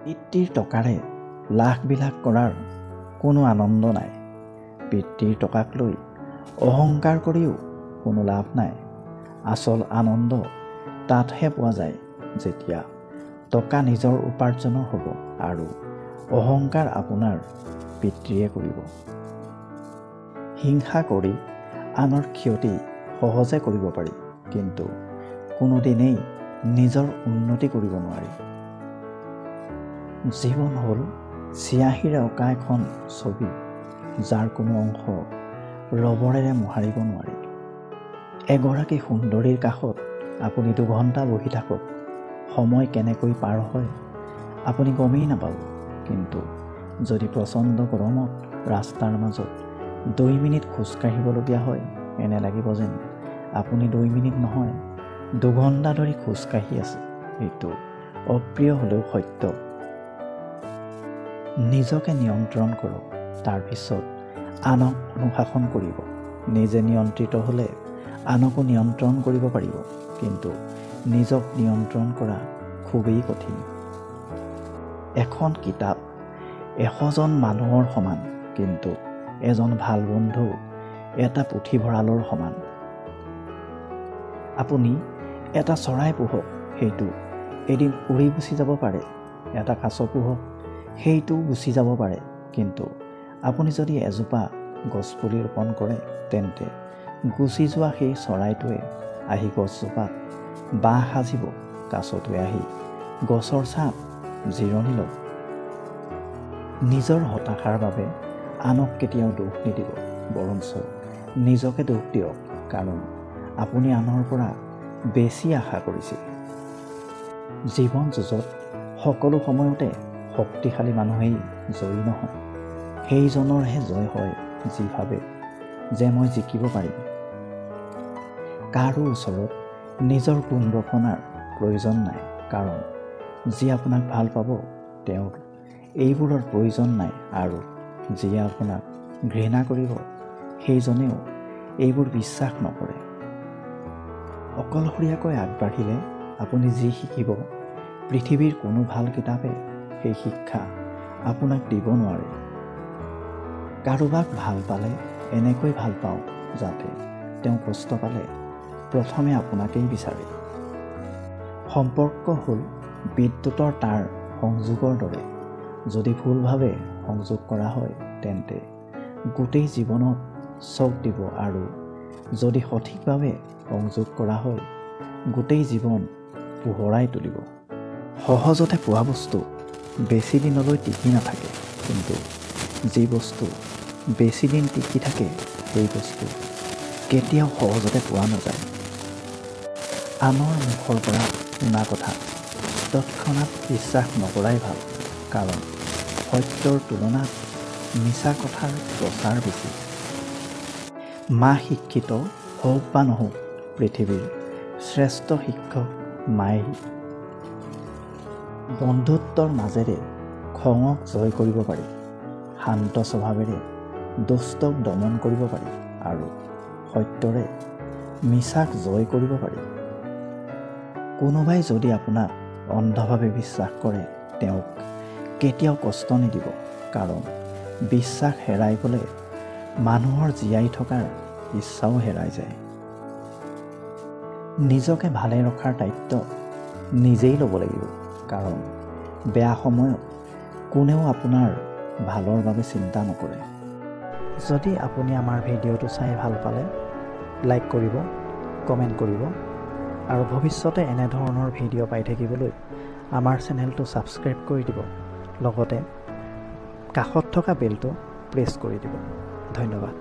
পিতৃৰ টকাৰে লাখ-বিলাখ কৰাৰ কোনো আনন্দ নাই। পিতৃৰ টকাক লৈ অহংকাৰ কৰিও কোনো লাভ নাই। আচল আনন্দ তাতহে পোৱা যায় যেতিয়া টকা নিজৰ উপাৰ্জনৰ হ'ব আৰু অহংকাৰ আপোনাৰ পিতৃয়ে কৰিব। হিংসা কৰি আনৰ ক্ষতি সহজে কৰিব পাৰি, কিন্তু কোনোদিনেই নিজৰ উন্নতি কৰিব নোৱাৰি। জীৱন হ'ল চিয়াহীৰে অঁকা এখন ছবি, যাৰ কোনো অংশ ৰবৰেৰে মোহাৰিব নোৱাৰি। এগৰাকী সুন্দৰীৰ কাষত আপুনি 2 ঘণ্টা বহি থাকক, সময় কেনেকৈ পাৰ হয় আপুনি গমেই নাপাব। কিন্তু যদি প্ৰচণ্ড গৰমত ৰাস্তাৰ মাজত 2 মিনিট খোজকাঢ়িবলগীয়া হয়, এনে লাগিব যেন আপুনি 2 মিনিট নহয় 2 ঘণ্টা ধৰি খোজকাঢ়ি আছে। এইটো অপ্ৰিয় হ'লেও সত্য। নিজকে নিয়ন্ত্ৰণ কৰক, তাৰপিছত আনক অনুশাসন কৰিব। নিজে নিয়ন্ত্ৰিত হ'লে আনকো নিয়ন্ত্ৰণ কৰিব পাৰিব, কিন্তু নিজক নিয়ন্ত্ৰণ কৰা খুবেই কঠিন। এখন কিতাপ 100জন মানুহৰ সমান, কিন্তু এজন ভাল বন্ধু এটা পুথিভঁৰালৰ সমান। আপুনি এটা চৰাই পোহক, সেইটো এদিন উৰি গুচি যাব পাৰে। এটা কাছ পোহক, সেইটোও গুচি যাব পাৰে। কিন্তু আপুনি যদি এজোপা গছপুলি ৰোপণ কৰে, তেন্তে গুচি যোৱা সেই চৰাইটোৱে আহি গছজোপাত বাঁহ সাজিব, কাছটোৱে আহি গছৰ ছাঁত জিৰণি ল'ব। নিজৰ হতাশাৰ বাবে আনক কেতিয়াও দোষ নিদিব, বৰঞ্চ নিজকে দোষ দিয়ক, কাৰণ আপুনি আনৰ পৰা বেছি আশা কৰিছিল। জীৱন যুঁজত সকলো সময়তে শক্তিশালী মানুহেই জয়ী নহয়। সেইজনৰহে জয় হয় যি ভাবে যে মই জিকিব পাৰিম। কাৰো ওচৰত নিজৰ গুণ বখনাৰ প্ৰয়োজন নাই, কাৰণ যি আপোনাক ভাল পাব তেওঁৰ এইবোৰৰ প্ৰয়োজন নাই, আৰু যিয়ে আপোনাক ঘৃণা কৰিব সেইজনেও এইবোৰ বিশ্বাস নকৰে। অকলশৰীয়াকৈ আগবাঢ়িলে আপুনি যি শিকিব, পৃথিৱীৰ কোনো ভাল কিতাপে সেই শিক্ষা আপোনাক দিব নোৱাৰে। কাৰোবাক ভাল পালে এনেকৈ ভাল পাওঁ যাতে তেওঁ কষ্ট পালে প্ৰথমে আপোনাকেই বিচাৰে। সম্পৰ্ক হ'ল বিদ্যুতৰ তাঁৰ সংযোগৰ দৰে। যদি ভুলভাৱে সংযোগ কৰা হয়, তেন্তে গোটেই জীৱনত চক দিব, আৰু যদি সঠিকভাৱে সংযোগ কৰা হয়, গোটেই জীৱন পোহৰাই তুলিব। সহজতে পোৱা বস্তু বেছি দিনলৈ টিকি নাথাকে, কিন্তু যি বস্তু বেছি দিন টিকি থাকে সেই বস্তু কেতিয়াও সহজতে পোৱা নাযায়। আনৰ মুখৰ পৰা শুনা কথা তৎক্ষণাত বিশ্বাস নকৰাই ভাল, কাৰণ সত্যৰ তুলনাত মিছা কথাৰ প্ৰচাৰ বেছি। মা শিক্ষিত হওক বা নহওক, পৃথিৱীৰ শ্ৰেষ্ঠ শিক্ষক মায়েই। বন্ধুত্বৰ মাজেৰে খঙক জয় কৰিব পাৰি, শান্ত স্বভাৱেৰে দুষ্টক দমন কৰিব পাৰি, আৰু সত্যৰে মিছাক জয় কৰিব পাৰি। কোনোবাই যদি আপোনাক অন্ধভাৱে বিশ্বাস কৰে, তেওঁক কেতিয়াও কষ্ট নিদিব, কাৰণ বিশ্বাস হেৰাই গ'লে মানুহৰ জীয়াই থকাৰ ইচ্ছাও হেৰাই যায়। নিজকে ভালে ৰখাৰ দায়িত্ব নিজেই ল'ব লাগিব, কাৰণ বেয়া সময়ত কোনেও আপোনাৰ ভালৰ বাবে চিন্তা নকৰে। যদি আপুনি আমাৰ ভিডিঅ'টো চাই ভাল পালে, লাইক কৰিব, কমেণ্ট কৰিব, আৰু ভৱিষ্যতে এনেধৰণৰ ভিডিঅ' পাই থাকিবলৈ আমাৰ চেনেলটো ছাবস্ক্ৰাইব কৰি দিব। লগতে কাষত থকা বেলটো প্ৰেছ কৰি দিব। ধন্যবাদ।